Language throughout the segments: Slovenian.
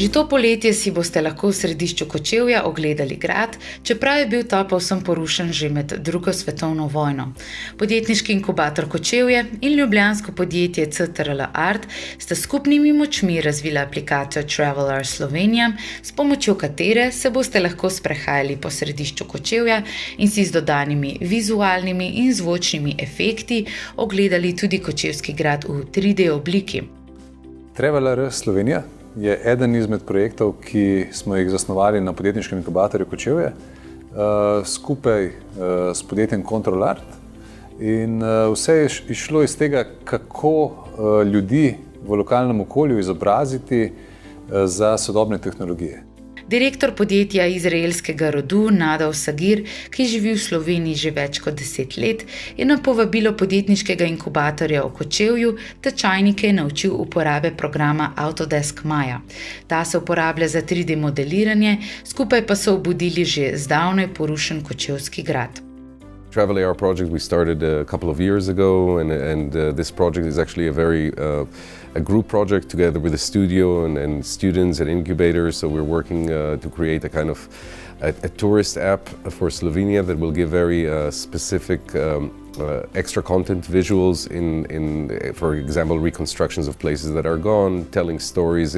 Že to poletje si boste lahko v središču Kočevja ogledali grad, čeprav je bil ta povsem porušen že med drugo svetovno vojno. Podjetniški inkubator Kočevje in ljubljansko podjetje CTRL Art sta skupnimi močmi razvila aplikacijo Traveler Slovenija, s pomočjo katere se boste lahko sprehajali po središču Kočevja in si z dodanimi vizualnimi in zvočnimi efekti ogledali tudi kočevski grad v 3D obliki. Traveler Slovenija je eden izmed projektov, ki smo jih zasnovali na podjetniškem inkubatorju Kočevje, skupaj s podjetjem Control Art. In vse je išlo iz tega, kako ljudi v lokalnem okolju izobraziti za sodobne tehnologije. Direktor podjetja izraelskega rodu Nadav Sagir, ki živi v Sloveniji že več kot 10 let, je na povabilo podjetniškega inkubatorja v Kočevju tečajnike naučil uporabe programa Autodesk Maya. Ta se uporablja za 3D modeliranje, skupaj pa so obudili že zdavnaj porušen kočevski grad. Travel AR project we started a couple of years ago, and this project is actually a group project together with the studio and students and incubators. So we're working to create a kind of a tourist app for Slovenia that will give very specific extra content visuals in for example, reconstructions of places that are gone, telling stories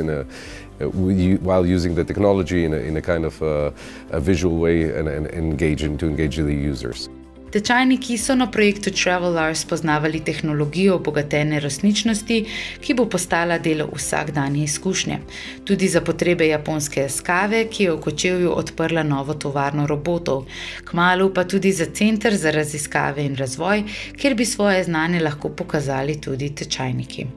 while using the technology in a kind of a visual way and engage the users. Tečajniki so na projektu Traveler spoznavali tehnologijo obogatene resničnosti, ki bo postala del vsakdanje izkušnje. Tudi za potrebe japonske Skave, ki je v Kočevju odprla novo tovarno robotov. Kmalu pa tudi za center za raziskave in razvoj, kjer bi svoje znanje lahko pokazali tudi tečajniki.